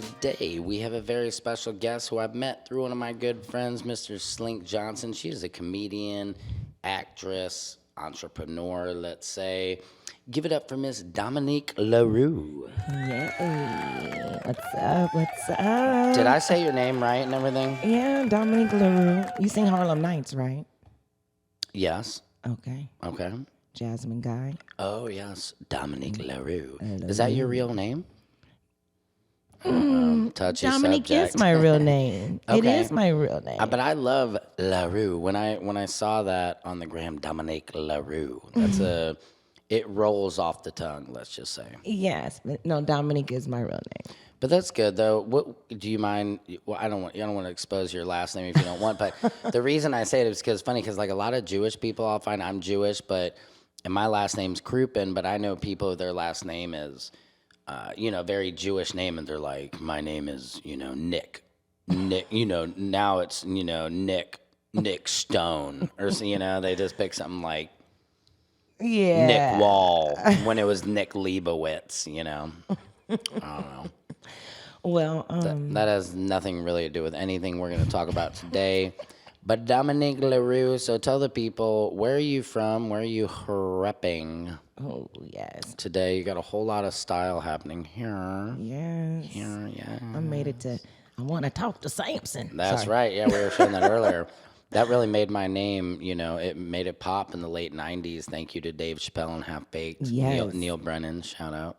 today we have a very special guest who I've met through one of my good friends, Mr. Slink Johnson. She is a comedian, actress, entrepreneur, let's say. Give it up for Miss Dominique LaRue. Yay. What's up? What's up? Did I say your name right and everything? Yeah, Dominique LaRue. You sing Harlem Nights, right? Yes. Okay. Okay. Jasmine Guy. Oh, yes. Dominique LaRue. Is that your real name? Touchy Dominique subject. is my real name. It Okay. is my real name. But I love LaRue. When I saw that on the gram, Dominique LaRue. That's it rolls off the tongue, let's just say. Yes, but no, Dominique is my real name. But that's good though. What do you mind? Well, I don't want to expose your last name if you don't want. But the reason I say it is because it's funny because like a lot of Jewish people, I'll find I'm Jewish, and my last name's Krupin, but I know people their last name is, very Jewish name, and they're like, my name is Nick, now it's Nick Stone, or they just pick something like Yeah. Nick Wall when it was Nick Leibowitz, I don't know. Well, That has nothing really to do with anything we're going to talk about today. But Dominique LaRue, so tell the people, where are you from? Where are you repping oh, yes. today? You got a whole lot of style happening here. Yes. Here, yeah. I made it to, I want to talk to Samson. That's Sorry. right. Yeah, we were showing that earlier. That really made my name, it made it pop in the late 90s. Thank you to Dave Chappelle and Half Baked. Yes. Neil Brennan, shout out.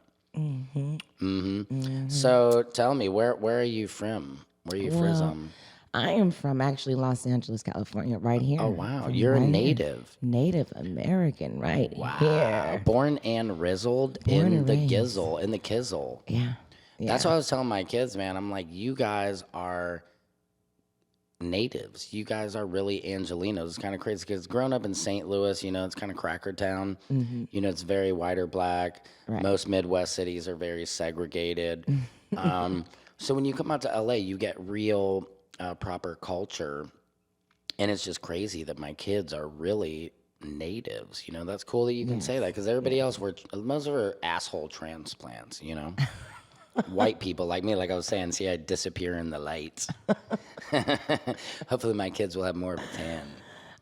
So tell me, where are you from? Where are you from? I am from actually Los Angeles, California, right here. Oh, wow. From You're a right here. native. Native American, right here. Born and rizzled Born in and the raised. gizzle, in the kizzle. Yeah. That's what I was telling my kids, man. I'm like, you guys are natives. You guys are really Angelinos. It's kind of crazy because growing up in St. Louis, it's kind of cracker town. It's very white or black. Right. Most Midwest cities are very segregated. So when you come out to LA, you get real proper culture. And it's just crazy that my kids are really natives. That's cool that you can say that because everybody else, most of are asshole transplants, White people like me, like I was saying, see, I disappear in the lights. Hopefully my kids will have more of a tan.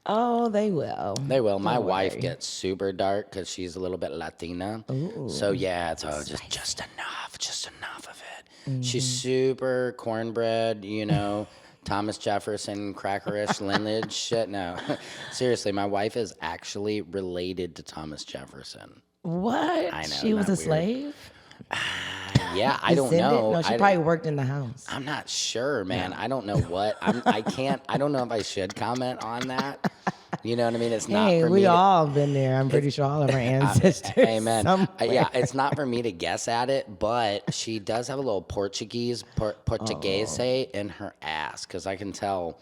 Oh, they will. They will. My Don't wife worry. gets super dark because she's a little bit Latina. Ooh. So yeah, it's all just enough of it. She's super cornbread, Thomas Jefferson, crackerish lineage shit. No, seriously, my wife is actually related to Thomas Jefferson. What? I know, She was a not weird. slave? Yeah, I don't Descendant? know. No, she probably worked in the house. I'm not sure, man. I don't know what. I can't. I don't know if I should comment on that. You know what I mean? It's not Hey, for we me. all been there. I'm pretty sure all of our ancestors. Amen. somewhere. Yeah, it's not for me to guess at it, but she does have a little Portuguese in her ass because I can tell.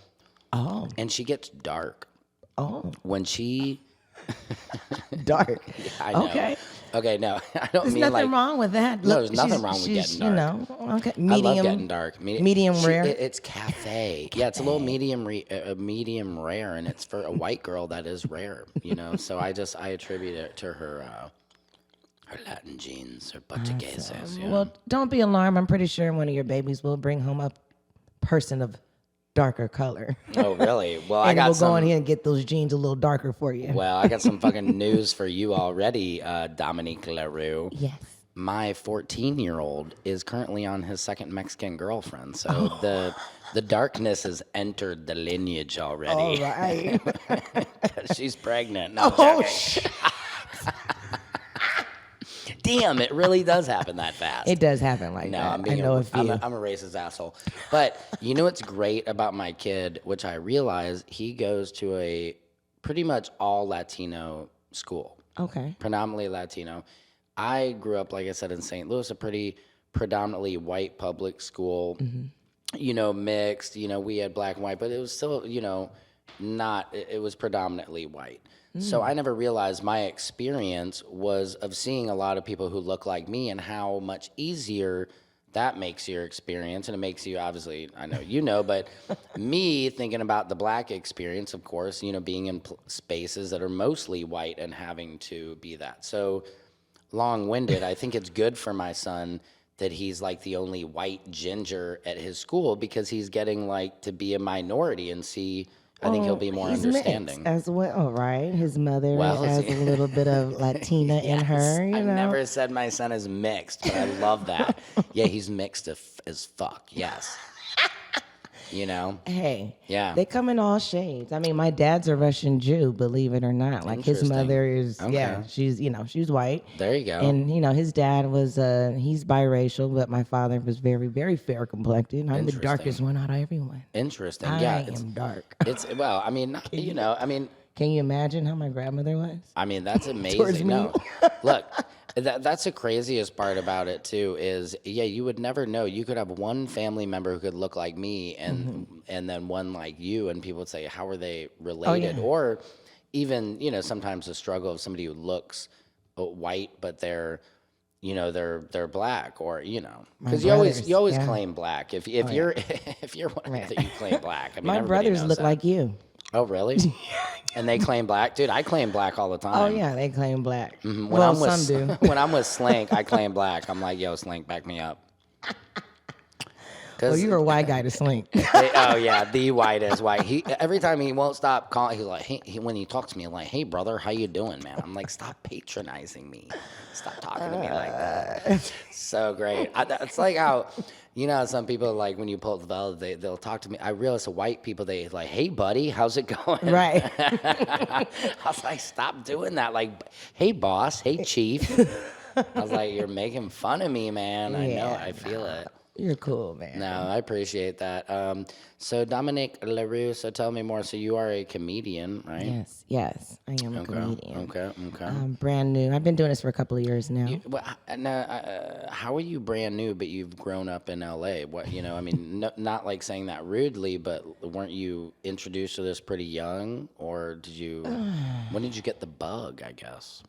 Oh, And she gets dark oh, when she. dark. I know. Okay, no, I don't There's mean nothing like. wrong with that. No, there's nothing wrong with she's, getting dark. okay. I love Medium. getting dark. Medium rare? It's cafe. Yeah, it's a little medium rare, and it's for a white girl that is rare. So I attribute it to her Latin genes, her Portugueses. Yeah. Well, don't be alarmed. I'm pretty sure one of your babies will bring home a person of darker color. Oh, really? Well, and I got we'll some. go in here and get those jeans a little darker for you. Well, I got some fucking news for you already, Dominique LaRue. Yes. My 14-year-old is currently on his second Mexican girlfriend, so the darkness has entered the lineage already. All right. She's pregnant. No, Oh, joking. Damn, it really does happen that fast. It does happen like No, that. I'm being I know a, a few. I'm a racist asshole. But you know what's great about my kid, which I realize he goes to a pretty much all Latino school, Okay. predominantly Latino. I grew up, like I said, in St. Louis, a pretty predominantly white public school, mixed, we had black and white, but it was still, not, it was predominantly white. So I never realized my experience was of seeing a lot of people who look like me and how much easier that makes your experience. And it makes you, obviously, I know but me thinking about the black experience, of course, being in spaces that are mostly white and having to be that. So long-winded, I think it's good for my son that he's like the only white ginger at his school because he's getting like to be a minority and see. I think he'll be more He's understanding. mixed as well, right? His mother Well, has a little bit of Latina in her, you I've know. never said my son is mixed, but I love that. Yeah, he's mixed as fuck. Yes. You know? Hey, Yeah. they come in all shades. I mean, my dad's a Russian Jew, believe it or not. Like his Interesting. mother is, Okay. she's white. There you go. And his dad was he's biracial, but my father was very, very fair complected. I'm the darkest one out of everyone. Interesting. I Yeah. am dark. It's well, I mean, Can you imagine how my grandmother was? I mean, that's Towards amazing. me. No, look, that's the craziest part about it too. Is you would never know. You could have one family member who could look like me, and then one like you, and people would say, "How are they related?" yeah. Or even sometimes the struggle of somebody who looks white, but they're they're black, or because you always brothers, yeah. claim black. If you're if you're one of that, you claim black. I mean, My everybody brothers knows look that. like you. Oh, really? And they claim black, dude. I claim black all the time. Oh yeah, they claim black. When Well, I'm with, some do. When I'm with Slink, I claim black. I'm like, yo, Slink, back me up. Well, you're a white guy to slink. Oh yeah, the whitest white. He every time he won't stop calling. He's like, when he talks to me, I'm like, hey brother, how you doing, man? I'm like, stop patronizing me. Stop talking to me like that. So great. It's like how. Some people like when you pull up the bell, they'll talk to me. I realize the white people, they like, hey buddy, how's it going? Right. I was like, stop doing that. Like, hey boss, hey chief. I was like, you're making fun of me, man. I know, I feel it. You're cool, man. No, I appreciate that. So Dominique LaRue, so tell me more. So you are a comedian, right? Yes, I am a comedian. Okay. Brand new. I've been doing this for a couple of years now. How are you brand new, but you've grown up in LA? What I mean, not like saying that rudely, but weren't you introduced to this pretty young, or did you? When did you get the bug? I guess.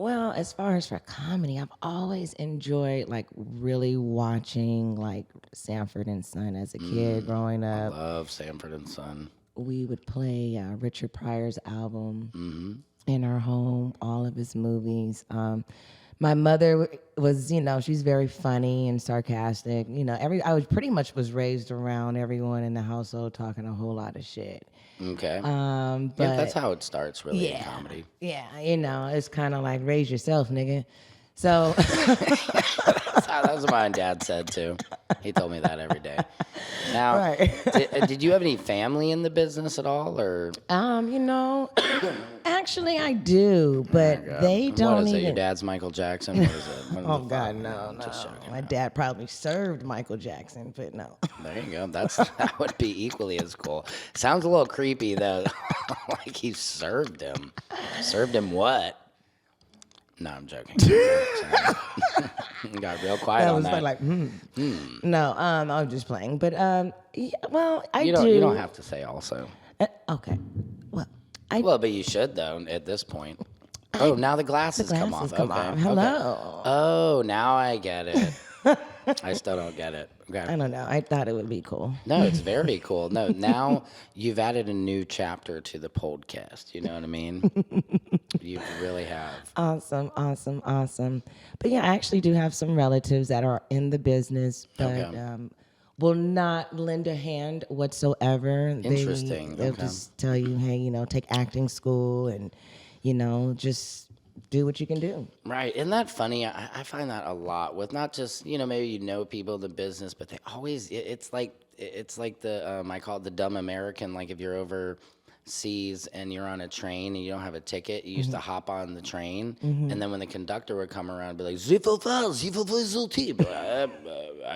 Well, as far as for comedy, I've always enjoyed like really watching like Sanford and Son as a kid growing up. Love Sanford and Son. We would play Richard Pryor's album in our home, all of his movies. My mother was, she's very funny and sarcastic. I was pretty much was raised around everyone in the household talking a whole lot of shit. Okay. But That's how it starts, really, in comedy. Yeah, it's kind of like raise yourself, nigga. So That's what my dad said too. He told me that every day. Now, Right. did you have any family in the business at all, or? Actually I do, but they don't What is even. it? Your dad's Michael Jackson? What is it? What Oh the God, fuck? no. Just joking. My dad probably served Michael Jackson, but no. There you go. That would be equally as cool. Sounds a little creepy though. Like he served him. Served him what? No, I'm joking. Got real quiet That on was that. like, No, I was just playing, but yeah, well, I you do. don't have to say also. Okay, well, Well, but you should though. At this point. Oh, now the glasses come off. come Okay. off. okay. Hello. Oh, now I get it. I still don't get it. Okay. I don't know. I thought it would be cool. No, it's very cool. No, now you've added a new chapter to the podcast. You know what I mean? You really have. Awesome. But yeah, I actually do have some relatives that are in the business, but will not lend a hand whatsoever. Interesting. They'll Okay. just tell you, hey, take acting school and, just do what you can do. Right. Isn't that funny? I find that a lot with not just, maybe people in the business, but they always, it's like the, I call it the dumb American. Like if you're overseas and you're on a train and you don't have a ticket, you used to hop on the train. And then when the conductor would come around and be like, I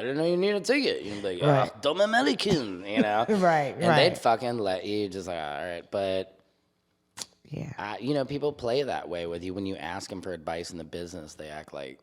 didn't know you need a ticket. You'd be like, Right. dumb American, Right, And they'd fucking let you just like, all right. But Yeah. people play that way with you when you ask them for advice in the business. They act like,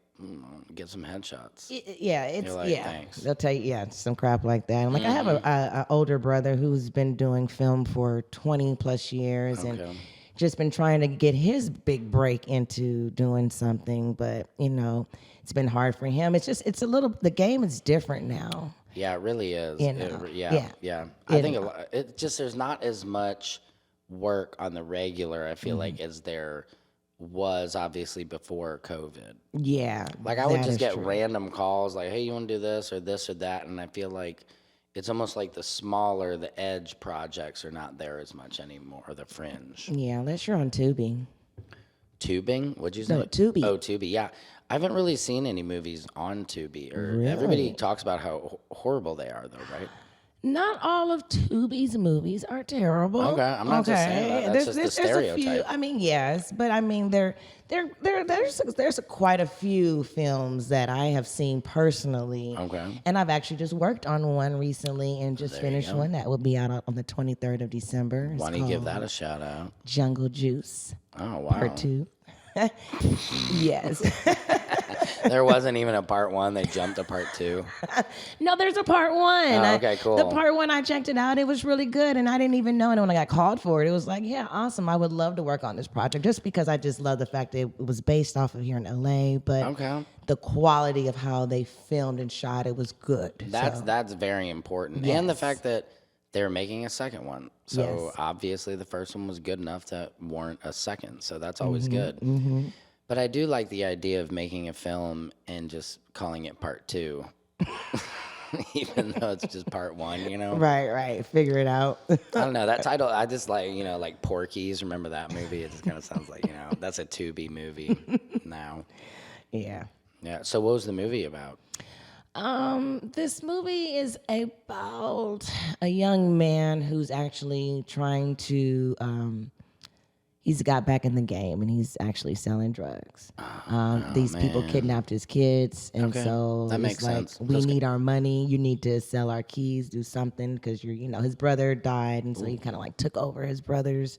get some headshots. Yeah, it's like, thanks. They'll tell you, some crap like that. And like I have a older brother who's been doing film for 20 plus years and just been trying to get his big break into doing something, but it's been hard for him. It's a little, the game is different now. Yeah, it really is. Yeah. I think there's not as much work on the regular, I feel like, as there was obviously before COVID. Yeah. Like I would that just is get true. random calls like, "Hey, you want to do this or that?" And I feel like it's almost like the smaller, the edge projects are not there as much anymore, or the fringe. Yeah, unless you're on Tubi. Tubing? What'd you say? No, Tubi. Oh, Tubi. Yeah, I haven't really seen any movies on Tubi. Or everybody Really? talks about how horrible they are, though, right? Not all of Tubi's movies are terrible. Okay, I'm not just saying that. That's just the There's a few. stereotype. I mean, yes, but I mean, there's quite a few films that I have seen personally. Okay. And I've actually just worked on one recently and just finished one that will be out on the 23rd of December. Why don't you give that a shout out? Jungle Juice Oh, wow. Part 2. Yes. There wasn't even a part 1. They jumped to part 2. No, there's a part 1. Oh, okay, cool. The part 1, I checked it out. It was really good, and I didn't even know. And when I got called for it, it was like, yeah, awesome. I would love to work on this project just because I just love the fact that it was based off of here in LA, but Okay. the quality of how they filmed and shot it was good. That's very important. And the fact that they're making a second one. So Yes. obviously the first one was good enough to warrant a second. So that's always Mm-hmm, good. But I do like the idea of making a film and just calling it part 2. Even though it's just part 1, you know? Right. Figure it out. I don't know. That title, I just like, like Porky's. Remember that movie? It just kind of sounds like, that's a Tubi movie now. Yeah. Yeah. So what was the movie about? This movie is about a young man who's actually trying to, he's got back in the game and he's actually selling drugs. These people kidnapped his kids. And Okay. so That it's makes like, sense. we need our money. You need to sell our keys, do something. Cause his brother died. And so he kind of like took over his brother's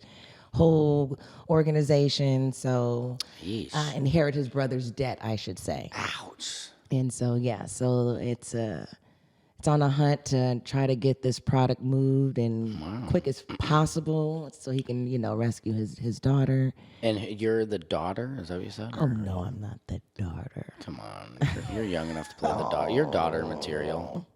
whole organization. So Yeesh. inherit his brother's debt, I should say. Ouch. And so so it's on a hunt to try to get this product moved and quick as possible, so he can rescue his daughter. And you're the daughter? Is that what you said? Oh no, I'm not the daughter. Come on. You're young enough to play the daughter. You're daughter material.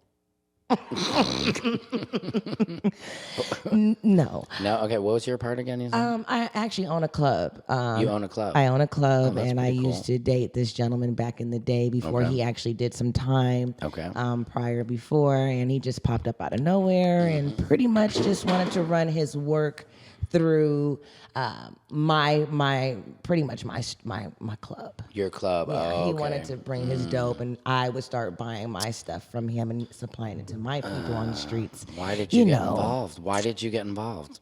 No. No? Okay, what was your part again? You said? I actually own a club. You own a club. I own a club, that's and I pretty cool. used to date this gentleman back in the day before he actually did some time. Okay. Prior before, and he just popped up out of nowhere and pretty much just wanted to run his work through my club. Your club. Yeah, Oh, he okay. wanted to bring his dope, and I would start buying my stuff from him and supplying it to my people on the streets. Why did you get involved? Why did you get involved?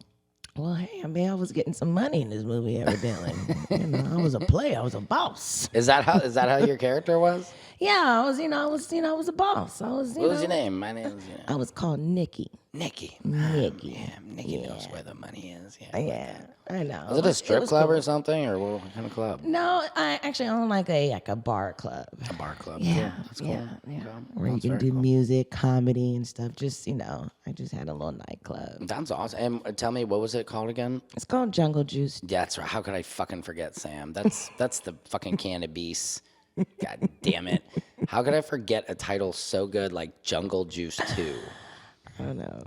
Well, hey, I mean, I was getting some money in this movie, evidently. I was a player. I was a boss. Is that how your character was? Yeah, I was a boss. I was, What was your name? My name is I was called Nikki. Nikki. Nikki. Yeah, Nikki knows where the money is. Yeah. Yeah, I know. Was it a strip was club cool. or something, or what kind of club? No, I actually own like a bar club. A bar club. Yeah, Cool. That's cool. yeah. Okay. Where you That's can very do cool. music, comedy, and stuff. Just I just had a little nightclub. That's awesome. And tell me, what was it called again? It's called Jungle Juice. Yeah, that's right. How could I fucking forget, Sam? That's the fucking cannabis. God damn it. How could I forget a title so good like Jungle Juice 2? I don't know.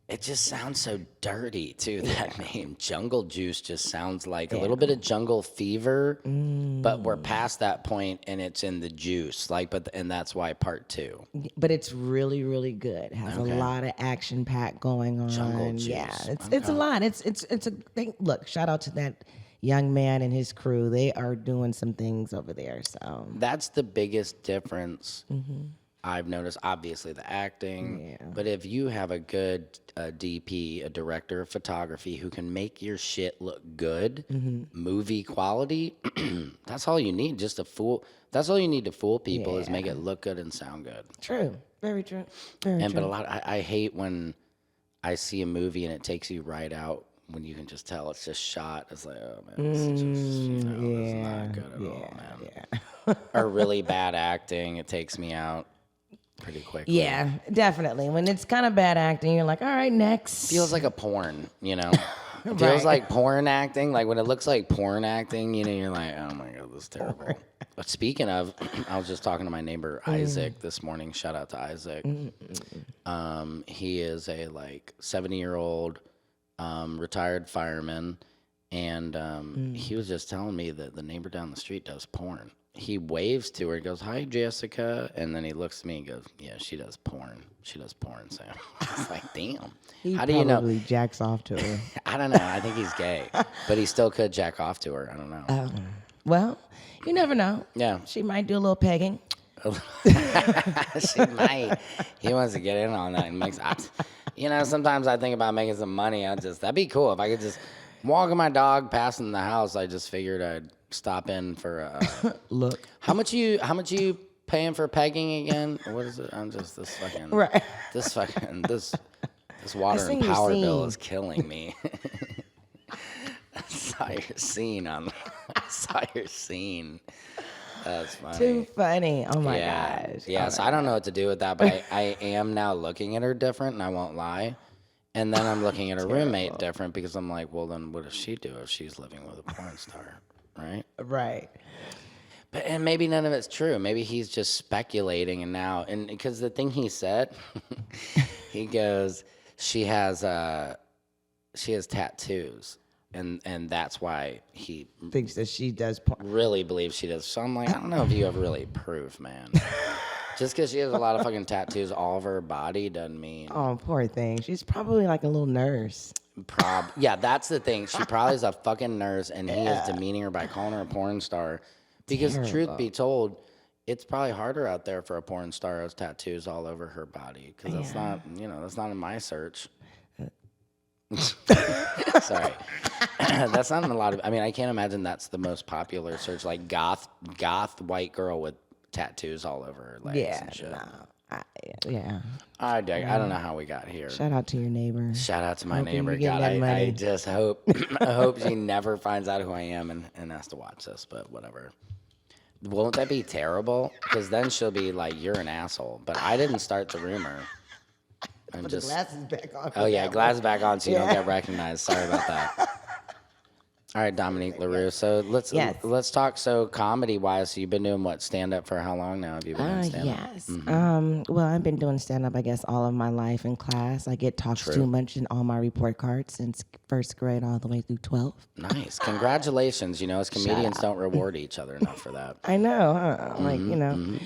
It just sounds so dirty, too, that name. Jungle Juice just sounds like a little bit of jungle fever, but we're past that point and it's in the juice. And that's why part 2. But it's really, really good. It has a lot of action pack going on. Jungle Juice. Yeah, it's a lot. It's a thing. Look, shout out to that young man and his crew. They are doing some things over there. So That's the biggest difference I've noticed. Obviously, the acting. Yeah. But if you have a good DP, a director of photography who can make your shit look good, movie quality, that's all you need. That's all you need to fool people is make it look good and sound good. true, very true, very And true. but I hate when I see a movie and it takes you right out when you can just tell it's just shot. It's like, oh man, this is just this is not good at all, man. Yeah. Or really bad acting, it takes me out pretty quickly. Yeah, definitely. When it's kind of bad acting, you're like, all right, next. Feels like a porn, It feels like porn acting. Like when it looks like porn acting, you're like, oh my God, this is terrible. But speaking of, I was just talking to my neighbor Isaac this morning. Shout out to Isaac. He is a 70-year-old retired fireman, And he was just telling me that the neighbor down the street does porn. He waves to her, goes, "Hi, Jessica," and then he looks at me and goes, "Yeah, she does porn. She does porn." So I was like, "Damn, how do you know?" Probably jacks off to her. I don't know. I think he's gay, but he still could jack off to her. I don't know. Well, you never know. Yeah, She might do a little pegging. she might. He wants to get in on that and makes. Sometimes I think about making some money. That'd be cool if I could just walking my dog passing the house. I just figured I'd stop in for Look. How much you paying for pegging again? What is it? I'm just this fucking Right. this water seen and your power bill scene. is killing me. I saw your scene on. I saw your scene. That's funny. Too funny. Oh my gosh. Yeah. So I don't know what to do with that, but I am now looking at her different, and I won't lie. And then I'm looking at her roommate different because I'm like, well, then what does she do if she's living with a porn star, right? Right. And maybe none of it's true. Maybe he's just speculating, and because the thing he said, he goes, she has tattoos, and that's why he Thinks that she does porn. really believes she does. So I'm like, I don't know if you have really proof, man. Just because she has a lot of fucking tattoos all over her body doesn't mean. Oh, poor thing. She's probably like a little nurse. Yeah, that's the thing. She probably is a fucking nurse, and he is demeaning her by calling her a porn star. Because truth be told, it's probably harder out there for a porn star who has tattoos all over her body. Because that's not in my search. Sorry. That's not in a lot of. I mean, I can't imagine that's the most popular search, like goth white girl with tattoos all over her legs and shit. I don't know how we got here. Shout out to your neighbor. Shout out to my Hoping neighbor. you get God, that I money. just hope I hope she never finds out who I am and has to watch this, but whatever. Won't that be terrible? Because then she'll be like, "You're an asshole." But I didn't start the rumor. Put the glasses back on. Oh yeah, glasses back on so you don't get recognized. Sorry about that. All right, Dominique LaRue. So let's talk. So comedy wise, so you've been doing what, stand up for how long now? Have you been doing stand up? Yes. Well, I've been doing stand up, I guess, all of my life in class. I get talked too much in all my report cards since first grade all the way through 12. Nice. Congratulations. As comedians don't reward each other enough for that. I know, huh?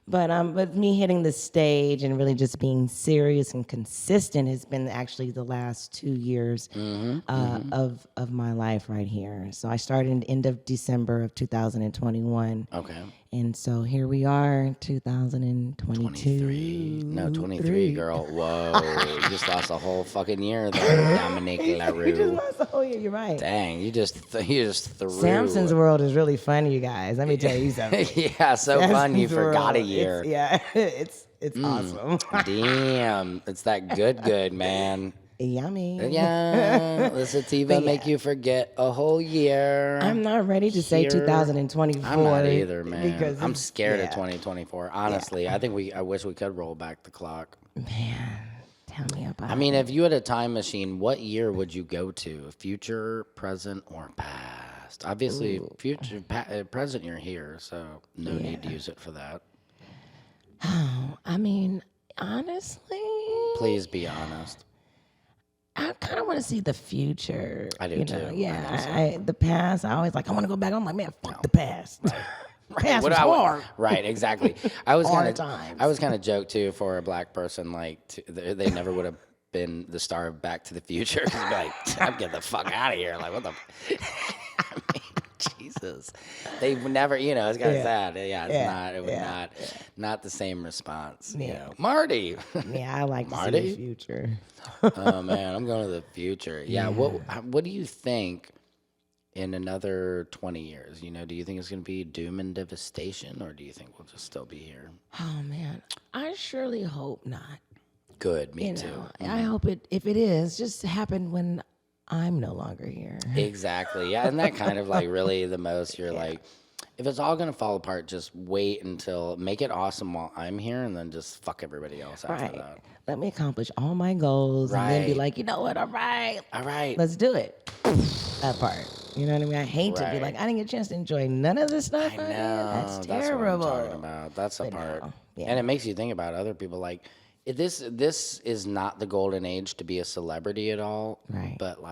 But me hitting the stage and really just being serious and consistent has been actually the last 2 years of my life right here. So I started in the end of December of 2021. Okay. And so here we are, 2022. 23. No, 23, girl. Whoa. You just lost a whole fucking year there, Dominique LaRue. You just lost the whole year, you're right. Dang, you just threw. Samson's world is really fun, you guys. Let me tell you something. Yeah, so fun you Samson's forgot a world, year. It's awesome. Damn. It's that good, man. Yummy. Yeah. The sativa make you forget a whole year. I'm not ready to say 2024. I'm not either, man. Because I'm scared of 2024. Honestly, I wish we could roll back the clock. Man, tell me about it. I mean, if you had a time machine, what year would you go to? Future, present, or past? Obviously, present, you're here, so no need to use it for that. Oh, I mean, honestly. Please be honest. I kind of want to see the future. I do too. Yeah, the past. I always I want to go back. I'm like, man, fuck the past. Past was hard. Right, exactly. I was Hard times. kind of joke too for a black person, they never would have been the star of Back to the Future. Be like, I'm getting the fuck out of here. Like, what the? I mean, Jesus, they would never. It's kind of sad. Yeah, it's not. It would not the same response. Marty. Yeah, I like to see the future. Oh man, I'm going to the future. Yeah. What do you think in another 20 years? Do you think it's going to be doom and devastation, or do you think we'll just still be here? Oh man, I surely hope not. Good, me too. I hope if it is, just happen when I'm no longer here. Exactly. Yeah, and that kind of really the most. You're like, if it's all gonna fall apart, just wait until make it awesome while I'm here, and then just fuck everybody else after that. Let me accomplish all my goals, and then be like, you know what? All right, let's do it. That part. You know what I mean? I hate to be like, I didn't get a chance to enjoy none of this stuff. I know. That's terrible. That's what I'm talking about. That's the part. And it makes you think about other people. Like, this is not the golden age to be a celebrity at all. Right. But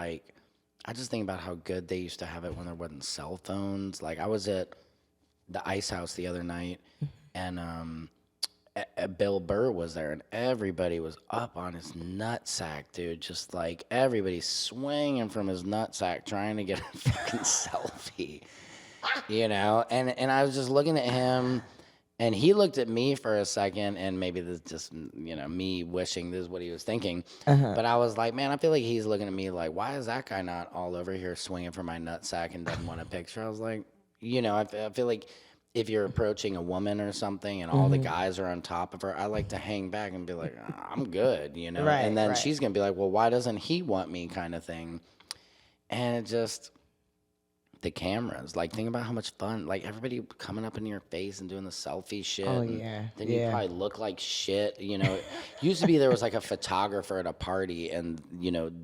I just think about how good they used to have it when there wasn't cell phones. Like I was at the Ice House the other night, and Bill Burr was there, and everybody was up on his nutsack, dude. Just like everybody swinging from his nutsack, trying to get a fucking selfie, you know. And I was just looking at him, and he looked at me for a second, and maybe this is just me wishing this is what he was thinking. But I was like, man, I feel like he's looking at me like, why is that guy not all over here swinging from my nutsack and doesn't want a picture? I was like, I feel like if you're approaching a woman or something and all the guys are on top of her, I like to hang back and be like, I'm good, Right, and then right. she's going to be like, well, why doesn't he want me kind of thing? And it just, the cameras, like think about how much fun, like everybody coming up in your face and doing the selfie shit. Oh, and yeah, Then you probably look like shit, It used to be there was like a photographer at a party and,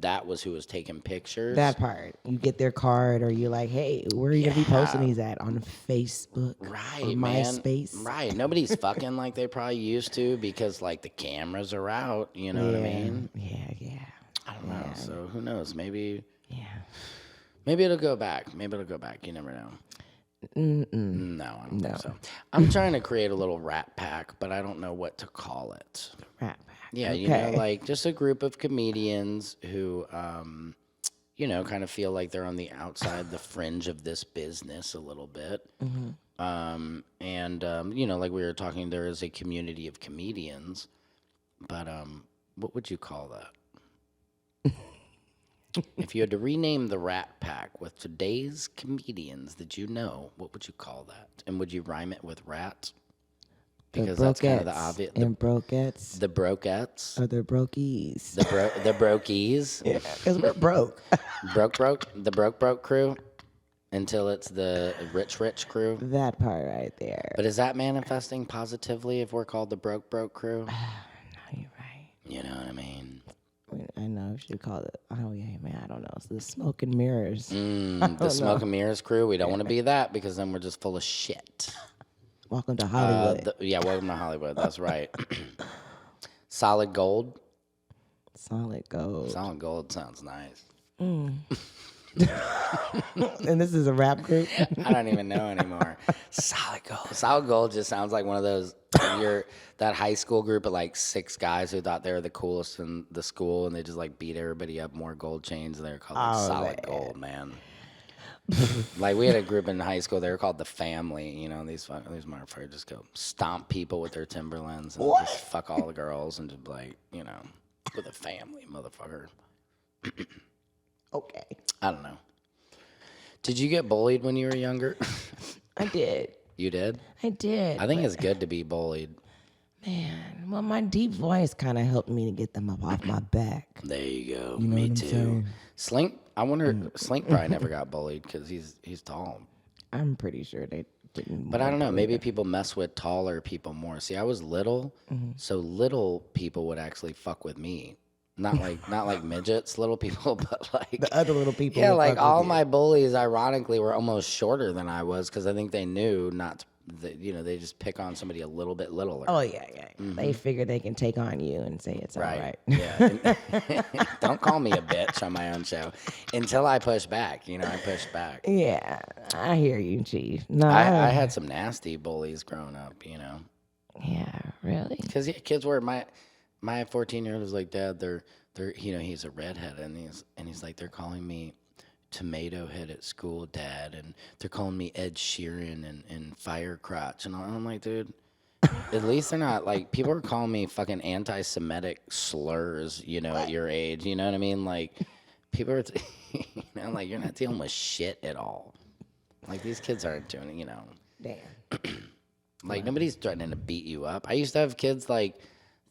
that was who was taking pictures. That part. You get their card, or you're like, hey, where are you going to be posting these at? On Facebook? Right, or man. MySpace? Right. Nobody's fucking like they probably used to because like the cameras are out. You know what I mean? Yeah. I don't know. So who knows? Maybe Yeah. it'll go back. You never know. No, I don't think so. No. I'm trying to create a little rat pack, but I don't know what to call it. Rat Pack. Yeah, Okay. like just a group of comedians who, kind of feel like they're on the outside, the fringe of this business a little bit. Like we were talking, there is a community of comedians, but what would you call that? If you had to rename the Rat Pack with today's comedians that what would you call that? And would you rhyme it with rat? Because that's kind of the obvious. And brokettes. The Brokettes. Or the brokies. The Brokies. Yeah, because we're broke. The broke crew until it's the rich crew. That part right there. But is that manifesting positively if we're called the broke crew? No, you're right. You know what I mean? I know we should call it. Oh yeah, man. I don't know. It's the smoke and mirrors. The Smoke and Mirrors crew. We don't want to be that because then we're just full of shit. Welcome to Hollywood. Welcome to Hollywood. That's right. Solid Gold. Solid gold. Solid Gold sounds nice. And this is a rap group. I don't even know anymore. Solid Gold. Solid Gold just sounds like one of those. That high school group of like 6 guys who thought they were the coolest in the school, and they just like beat everybody up, more gold chains, and they were called Solid Gold, man. Like we had a group in high school. They were called the Family. These motherfuckers just go stomp people with their Timberlands and just fuck all the girls and just like with a family, motherfucker. Okay. I don't know. Did you get bullied when you were younger? I did. You did? I did. I think it's good to be bullied. Man, well, my deep voice kind of helped me to get them up off my back. There you go. You know Me what I'm too. saying? Slink. I wonder. Slink probably never got bullied because he's tall. I'm pretty sure they didn't. But I don't know. Maybe people mess with taller people more. See, I was little, so little people would actually fuck with me. Not like midgets, little people, but like The other little people. yeah, would like fuck all with you. my bullies, ironically, were almost shorter than I was because I think they knew not to. They just pick on somebody a little bit littler. Oh yeah. They figure they can take on you and say it's all right. Yeah. Don't call me a bitch on my own show until I push back. I pushed back. Yeah, I hear you, Chief. No, I had some nasty bullies growing up. Yeah, really. Because kids were my 14-year-old was like, Dad, they're he's a redhead and he's like, they're calling me Tomato Head at school, Dad, and they're calling me Ed Sheeran and Fire Crotch, and I'm like, dude, at least they're not like people are calling me fucking anti-Semitic slurs, at your age, you know what I mean? Like people are, like you're not dealing with shit at all. Like these kids aren't doing, Damn. like nobody's threatening to beat you up. I used to have kids like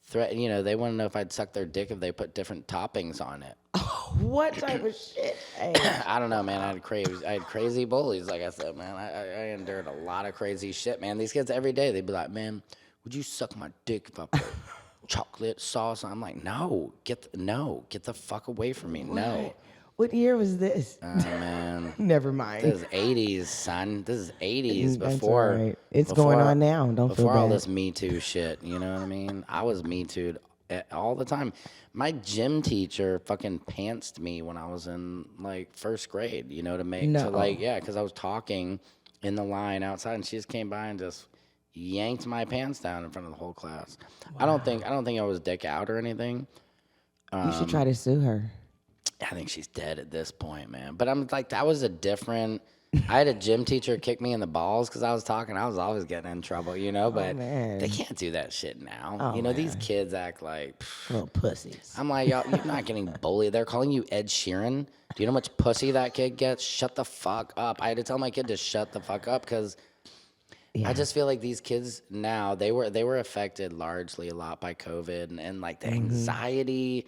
threaten, they want to know if I'd suck their dick if they put different toppings on it. What type of shit? Hey. I don't know, man. I had crazy bullies, like I said, man. I endured a lot of crazy shit, man. These kids every day, they'd be like, man, would you suck my dick if I put chocolate sauce on? I'm like, no, get the fuck away from me. No. What year was this? Man. Never mind. This is 80s, son. This is 80s That's before. all right. It's before- going on now. Don't feel Before all bad. this Me Too shit, you know what I mean? I was Me Too'd all the time. My gym teacher fucking pantsed me when I was in like first grade, you know, because I was talking in the line outside, and she just came by and just yanked my pants down in front of the whole class. Wow. I don't think I was dick out or anything. You should try to sue her. I think she's dead at this point, man. But I'm like, that was a different. I had a gym teacher kick me in the balls because I was talking. I was always getting in trouble, you know. But they can't do that shit now. Oh, you know, these kids act like little pussies. I'm like, y'all, you're not getting bullied. They're calling you Ed Sheeran. Do you know how much pussy that kid gets? Shut the fuck up. I had to tell my kid to shut the fuck up because I just feel like these kids now, they were affected largely a lot by COVID and like the anxiety.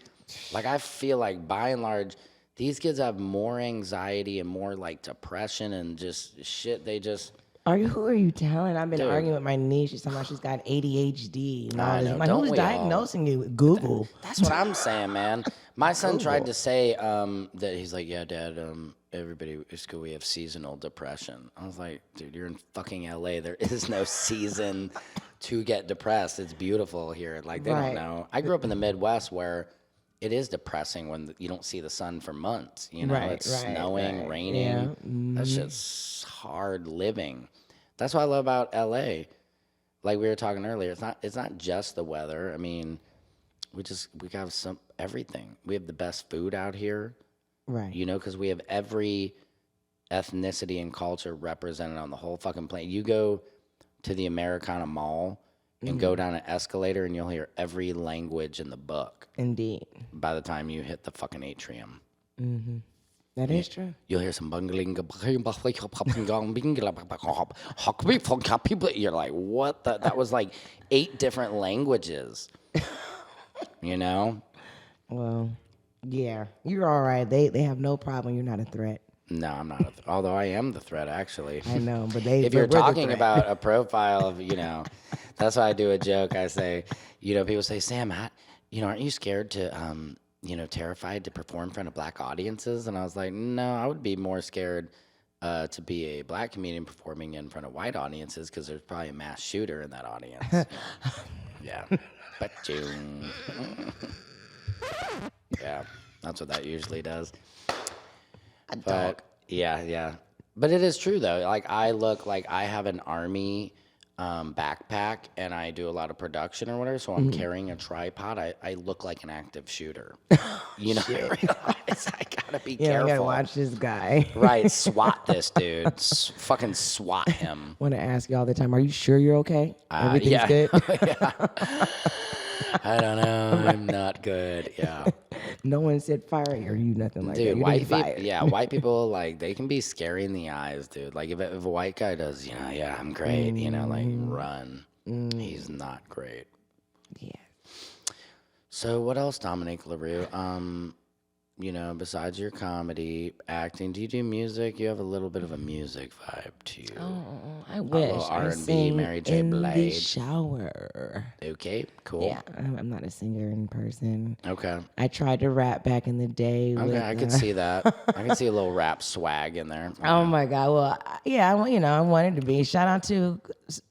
Like I feel like by and large, these kids have more anxiety and more like depression and just shit. They just. Who are you telling? I've been arguing with my niece. She's talking about she's got ADHD and all this. I'm like, who's diagnosing you? Google. That's what I'm saying, man. My son tried to say that he's like, yeah, Dad, everybody at school, we have seasonal depression. I was like, dude, you're in fucking LA. There is no season to get depressed. It's beautiful here. Like, they don't know. I grew up in the Midwest where it is depressing when you don't see the sun for months. You know, it's snowing, raining. Yeah. That shit's hard living. That's what I love about LA. Like we were talking earlier, it's not just the weather. I mean, we have everything. We have the best food out here. Right. You know, because we have every ethnicity and culture represented on the whole fucking planet. You go to the Americana Mall and go down an escalator and you'll hear every language in the book. Indeed. By the time you hit the fucking atrium. Mm-hmm. That is true. You'll hear some bungling. You're like, what? That was like 8 different languages. You know? Well, yeah. You're all right. They have no problem. You're not a threat. No, I'm not. Although I am the threat, actually. I know, but if you're talking about a profile of, you know, that's why I do a joke. I say, you know, people say, Sam, aren't you scared to, terrified to perform in front of black audiences? And I was like, no, I would be more scared to be a black comedian performing in front of white audiences because there's probably a mass shooter in that audience. Yeah. But yeah, that's what that usually does. But yeah. But it is true though. Like I look like I have an army backpack and I do a lot of production or whatever. So I'm carrying a tripod. I look like an active shooter. You know, I realize I gotta be careful. I gotta watch this guy. Right, SWAT this dude. Fucking SWAT him. Want to ask you all the time, are you sure you're okay? Everything's good? I don't know. I'm not good. Yeah. No one said fire or you, nothing like that. Dude, white people, like, they can be scary in the eyes, dude. Like, if a white guy does, I'm great, like, run. He's not great. Yeah. So, what else, Dominique LaRue? Besides your comedy, acting, do you do music? You have a little bit of a music vibe to you. Oh, I wish. R&B, I sing Mary J. in Blige. the shower. Okay, cool. Yeah, I'm not a singer in person. Okay. I tried to rap back in the day. Okay, I could see that. I can see a little rap swag in there. Oh my God. Well, yeah, I wanted to be. Shout out to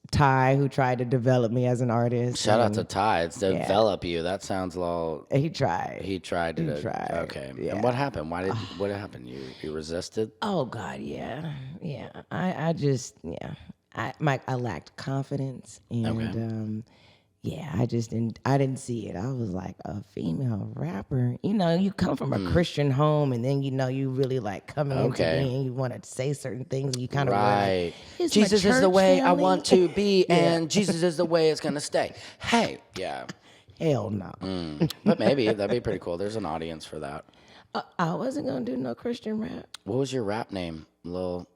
Ty, who tried to develop me as an artist. Shout out to Ty. It's develop you. That sounds a little. He tried. He tried. Okay. Yeah. And what happened? What happened? You resisted? Oh God, yeah. I just I lacked confidence and I didn't see it. I was like, a female rapper. You come from a Christian home and then you really like coming into being, you want to say certain things and you kind of right. Jesus is the way I want to be and Jesus is the way it's gonna stay. Hey, yeah. Hell no. But maybe that'd be pretty cool. There's an audience for that. I wasn't gonna do no Christian rap. What was your rap name? Lil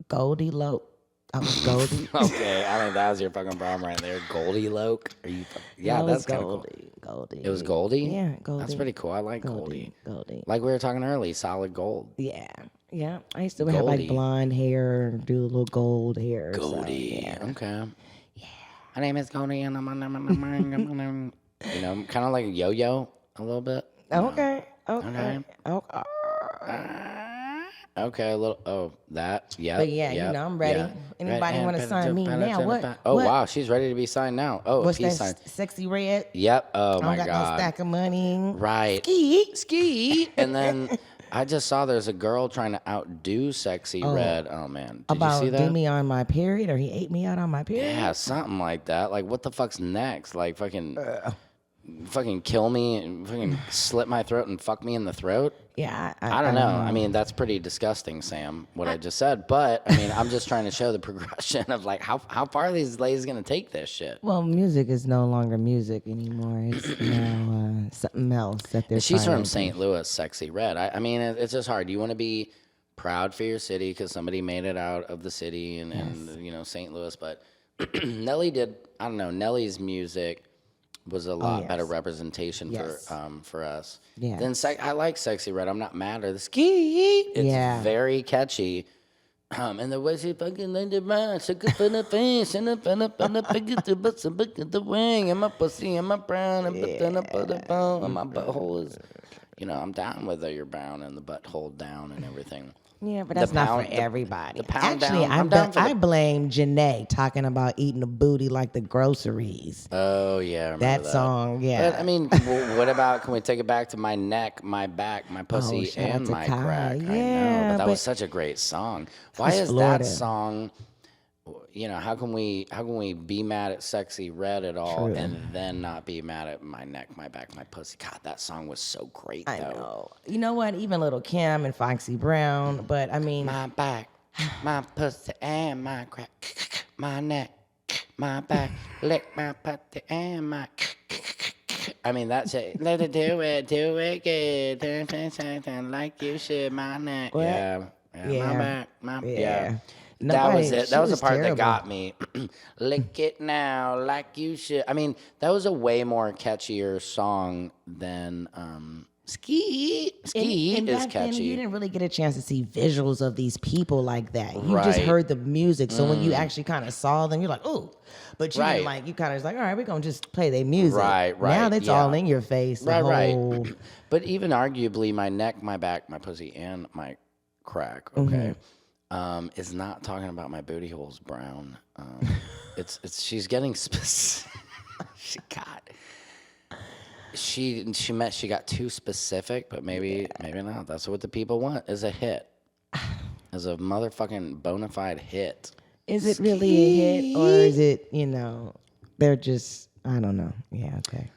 Goldie Loke. I was Goldie. Okay, I think that was your fucking problem right there. Goldie Loke? Are you? Yeah, that's kind of cool. Goldie. It was Goldie? Yeah, Goldie. That's pretty cool. I like Goldie. Goldie. Like we were talking early, solid gold. Yeah. I used to have like blonde hair, do a little gold hair. Goldie. So, yeah. Okay. Yeah. My name is Goldie, and I'm kind of like Yo-Yo a little bit. Okay. Okay, a little. Oh, that. Yeah. But yeah, you know, I'm ready. Anybody want to sign me now? What? Oh, wow, she's ready to be signed now. Oh, a What's peace that? sign. Sexy Red? Yep. Oh I my don't got no God. stack of money. Right. Ski. And then I just saw there's a girl trying to outdo Sexy Red. Oh man, did you see that? Do me on my period, or he ate me out on my period? Yeah, something like that. Like, what the fuck's next? Like, fucking kill me and fucking slit my throat and fuck me in the throat? Yeah, I don't know. I mean, that's pretty disgusting, Sam, what I just said. But, I mean, I'm just trying to show the progression of, like, how far are these ladies going to take this shit? Well, music is no longer music anymore. It's now something else that they're She's trying from to St. Louis, Sexy Red. I mean, it's just hard. You want to be proud for your city because somebody made it out of the city and you know, St. Louis. But Nelly did, I don't know, Nelly's music was a lot better representation for us. Yeah. Then I like Sexy Red. I'm not mad at the ski. It's very catchy. And the way she fucking laid it round, shook up in the face, and up, pick it to bust a book at the wing, and my pussy and my brown, and put the bone, and my butthole is, you know, I'm down whether you're brown and the butthole down and everything. Yeah, but that's not for everybody. Actually, I blame Janae talking about eating the booty like the groceries. Oh, yeah, I remember that song, yeah. But, I mean, what about, can we take it back to my neck, my back, my pussy, and my crack? Yeah, I know, but that was such a great song. Why is that song, you know, how can we be mad at Sexy Red at all and then not be mad at my neck, my back, my pussy? God, that song was so great, though. I know. You know what? Even Little Kim and Foxy Brown, but I mean... My back, my pussy, and my crack, my neck, my back, lick my pussy, and my... I mean, that's it. Let it do it good. Something like you should, my neck. What? Yeah, my back, yeah. Nobody, that was it. That was the part terrible. that got me. Lick it now, like you should. I mean, that was a way more catchier song than Ski. Ski and is back catchy. then, you didn't really get a chance to see visuals of these people like that. You Right. just heard the music. So when you actually kind of saw them, you're like, oh. But you Right. didn't like, you kind of was like, all right, we're going to just play their music. Right. Now it's all in your face. Right. But even arguably, my neck, my back, my pussy, and my crack, okay, is not talking about my booty holes brown. It's she's getting specific. She got too specific, but maybe not. That's what the people want, is a hit. Is a motherfucking bona fide hit. Is it really a hit, or is it, you know, they're just, I don't know. Yeah, okay.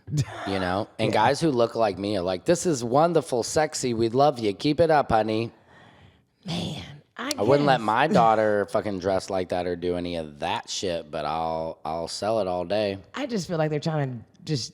You know? And guys who look like me are like, this is wonderful, sexy, we love you. Keep it up, honey. Man, I wouldn't let my daughter fucking dress like that or do any of that shit, but I'll sell it all day. I just feel like they're trying to just...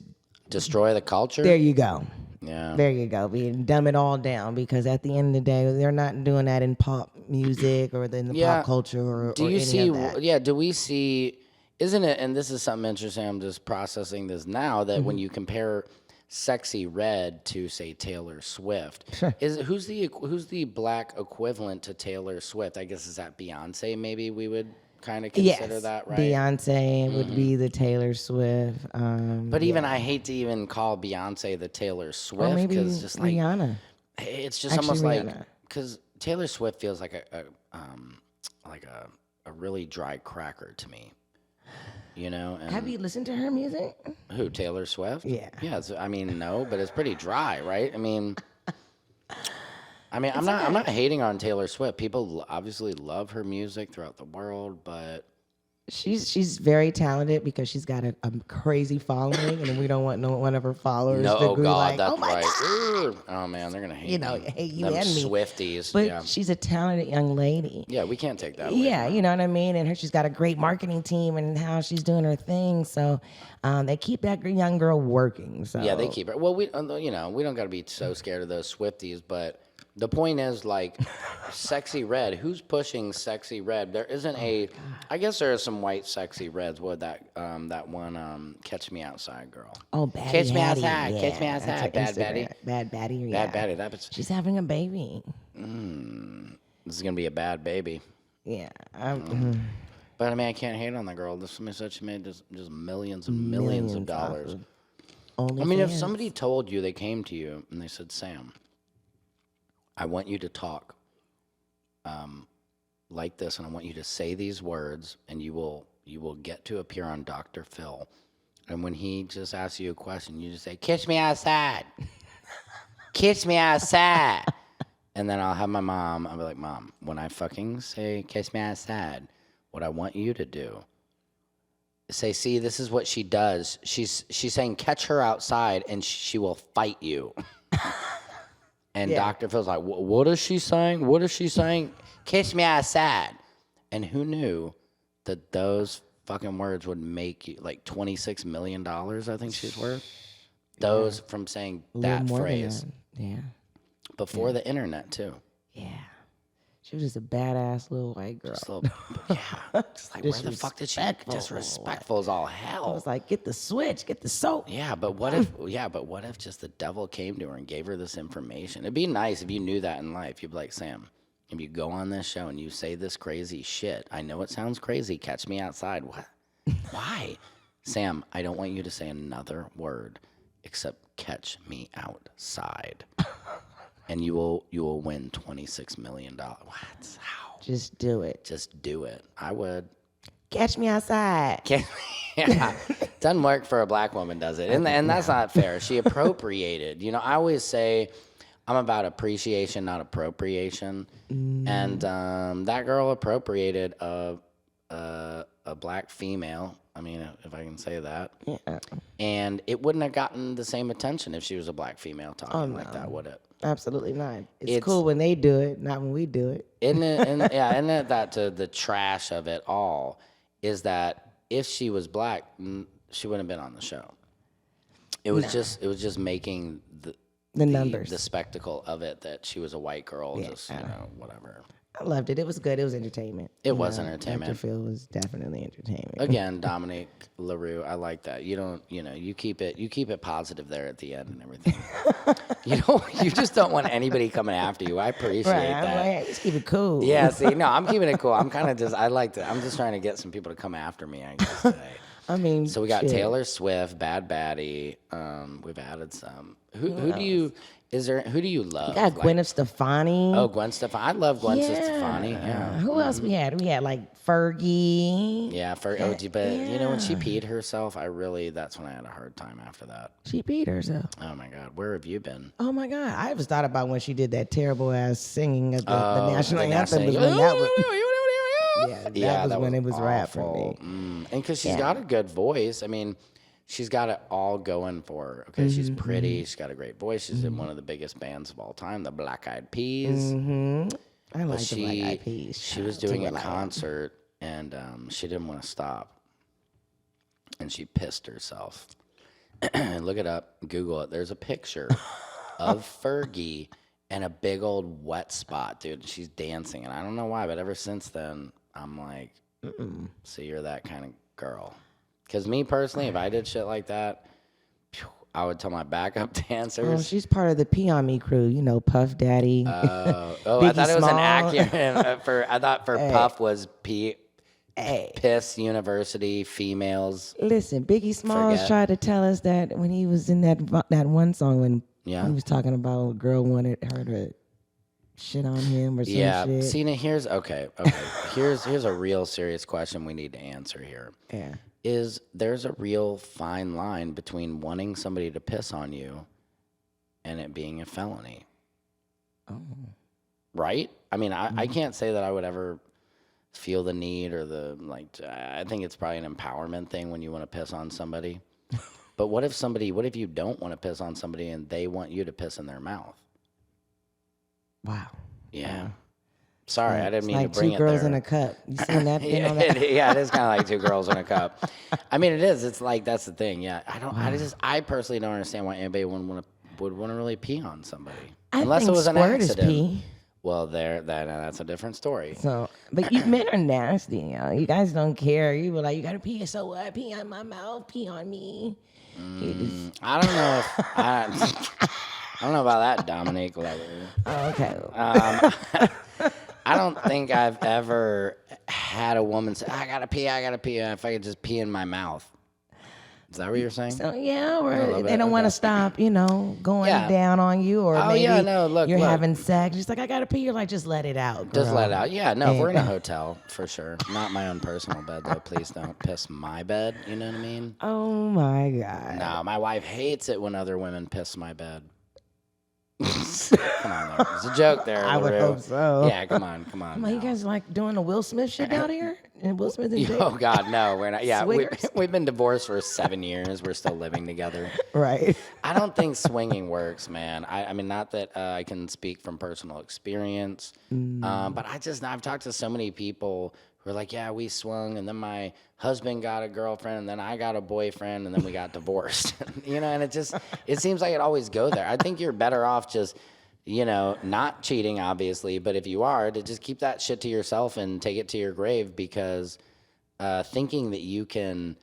Destroy the culture? There you go. Yeah. There you go. Dumb it all down, because at the end of the day, they're not doing that in pop music or in the pop culture or any of that. Yeah, do we see, isn't it, and this is something interesting, I'm just processing this now, that when you compare Sexy Red to, say, Taylor Swift, Sure. who's the black equivalent to Taylor Swift? I guess is that Beyonce, maybe we would kind of consider that, right? Beyonce would be the Taylor Swift. But even I hate to even call Beyonce the Taylor or Swift, maybe because just like Rihanna. it's just Actually, almost like, Rihanna. because Taylor Swift feels like a really dry cracker to me, you know. And Have you listened to her music? who, Taylor Swift? Yeah. Yeah. I mean, no, but it's pretty dry, right? I mean, I'm not hating on Taylor Swift. People obviously love her music throughout the world, but She's very talented because she's got a crazy following, and we don't want one of her followers to be like, that's oh my right. God. Oh man, they're gonna hate You know, me. hate you Them and me. Swifties. But yeah. she's a talented young lady. Yeah, we can't take that away. Yeah, from her. you know what I mean? And she's got a great marketing team and how she's doing her thing. So they keep that young girl working. So Yeah, they keep it. Well, we don't got to be so scared of those Swifties, but the point is, like, Sexy Red. Who's pushing Sexy Red? There isn't I guess there are some white Sexy Reds. What that one Catch Me Outside girl. Oh, Bad Catch Me Hattie. Outside. Yeah, Catch Me that's Outside. her Bad Instagram. Betty. Bad Betty. Bad Yeah. Betty. That's She's having a baby. this is gonna be a bad baby. Yeah. But I mean, I can't hate on the girl. Somebody said she made just millions and millions of dollars. I mean, if somebody told you, they came to you and they said, Sam, I want you to talk like this, and I want you to say these words, and you will get to appear on Dr. Phil. And when he just asks you a question, you just say, "Kiss me outside." Kiss me outside. And then I'll have my mom, I'll be like, "Mom, when I fucking say kiss me outside, what I want you to do is say, see, this is what she does. She's saying catch her outside and she will fight you." And Dr. Phil's like, "What is she saying? What is she saying? Kiss me outside." And who knew that those fucking words would make you like $26 million, I think she's worth. Those from saying that phrase. Yeah. Before the internet, too. Yeah. She was just a badass little white girl. Just like, where the fuck did she? Disrespectful as all hell. I was like, get the switch, get the soap. Yeah, but what if just the devil came to her and gave her this information? It'd be nice if you knew that in life. You'd be like, "Sam, if you go on this show and you say this crazy shit, I know it sounds crazy. Catch me outside." What? Why? "Sam, I don't want you to say another word except catch me outside." And you will win $26 million. What? How? Just do it. Just do it. I would. Catch me outside. Yeah. Doesn't work for a black woman, does it? And that's not fair. She appropriated. I always say I'm about appreciation, not appropriation. And that girl appropriated a black female. I mean, if I can say that. Yeah. And it wouldn't have gotten the same attention if she was a black female talking like that, would it? Absolutely not. It's cool when they do it, not when we do it. Isn't it that the trash of it all is that if she was black, she wouldn't have been on the show. It was just making the numbers, the spectacle of it that she was a white girl, whatever. I loved it. It was good. It was entertainment. It was entertainment. Dr. Phil was definitely entertainment. Again, DOMINIQUE LARUE, I like that. You keep it positive there at the end and everything. You just don't want anybody coming after you. I appreciate that. Like, just keep it cool. Yeah, see, no, I'm keeping it cool. I'm kind of I like that. I'm just trying to get some people to come after me, I guess, today. I mean, so we got Taylor Swift, Bad Baddie. We've added some. Who do you love? We got Gwen Stefani. Oh, Gwen Stefani. I love Gwen Stefani. Yeah. Who else we had? We had like Fergie. Yeah, Fergie. But when she peed herself, that's when I had a hard time after that. She peed herself. Oh my God, where have you been? Oh my God, I was thought about when she did that terrible ass singing of the national anthem. Was when that was. That was when it was awful. Rap for me. And because she's got a good voice. I mean, she's got it all going for her. Okay, she's pretty. She's got a great voice. She's in one of the biggest bands of all time, the Black Eyed Peas. I like the Black Eyed Peas. She was doing a concert, and she didn't want to stop. And she pissed herself. Look it up. Google it. There's a picture of Fergie and a big old wet spot, dude. She's dancing, and I don't know why, but ever since then, I'm like, so you're that kind of girl. Because me personally, if I did shit like that, I would tell my backup dancers. Oh, she's part of the Pee on Me crew, Puff Daddy. I thought it was an accurate. I thought Puff was Piss University females. Listen, Biggie Smalls tried to tell us that when he was in that one song when he was talking about a girl wanted her to shit on him or some shit. Yeah, see, now here's here's a real serious question we need to answer here. Yeah. There's a real fine line between wanting somebody to piss on you and it being a felony. Oh. Right? I mean, I can't say that I would ever feel the need or I think it's probably an empowerment thing when you want to piss on somebody. But what if you don't want to piss on somebody and they want you to piss in their mouth? Wow. Yeah. Sorry, I didn't mean to bring it there. Two girls there. in a cup. You seen that? Yeah, it is kind of like two girls in a cup. I mean, it is. It's like that's the thing. Yeah, I personally don't understand why anybody would want to really pee on somebody unless it was an accident. Pee. Well, that's a different story. So, but you men are nasty. You guys don't care. You were like, you gotta pee. So what? Pee on my mouth. Pee on me. I don't know if I don't know about that, DOMINIQUE LARUE. Oh, okay. I don't think I've ever had a woman say, I gotta pee. If I could just pee in my mouth. Is that what you're saying? So yeah, or love they it. don't want to Okay. stop, going Yeah. down on you, or Oh, maybe yeah, no, look, you're look. having sex. Just like I gotta pee. You're like, just let it out, girl. Just let it out. Yeah, no, if we're in a And- hotel, for sure. Not my own personal bed, though. Please don't piss my bed. You know what I mean? Oh my God. No, my wife hates it when other women piss my bed. Come on, there. It's a joke there. I would LaRue. hope so. Yeah, come on. I'm like, you now. guys like doing the Will Smith shit out here? And Will Smith and Jay? Oh God, no, we're not. Yeah, Swingers? we've been divorced for 7 years. We're still living together. Right. I don't think swinging works, man. I mean, not that I can speak from personal experience, but I've talked to so many people who are like, yeah, we swung, and then my husband got a girlfriend, and then I got a boyfriend, and then we got divorced. And it seems like it always go there. I think you're better off just, not cheating, obviously, but if you are, to just keep that shit to yourself and take it to your grave, because thinking that you can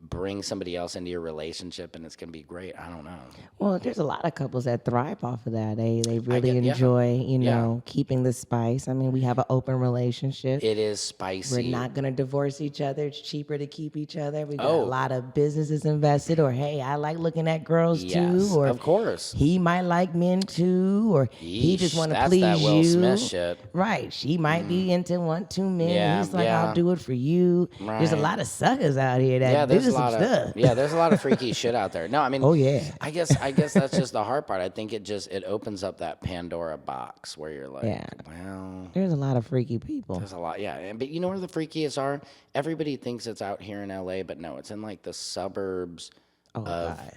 bring somebody else into your relationship and it's going to be great, I don't know. Well, there's a lot of couples that thrive off of that. They really yeah. enjoy, keeping the spice. I mean, we have an open relationship. It is spicy. We're not going to divorce each other. It's cheaper to keep each other. We got Oh. a lot of businesses invested, or hey, I like looking at girls Yes, too, or of course. he might like men too, or he just Yeesh, want to that's please that Will you. Smith shit. Right. She might be into one, two men. Yeah, He's like, yeah. I'll do it for you. There's a Right. lot of suckers out here that do there's a some lot stuff. there's a lot of freaky shit out there. No, I mean, Oh, yeah. I guess that's just the hard part. I think it opens up that Pandora box where you're like, Yeah. well, There's a lot of freaky people. there's a lot, yeah. But you know where the freakiest are? Everybody thinks it's out here in LA, but no, it's in like the suburbs of God.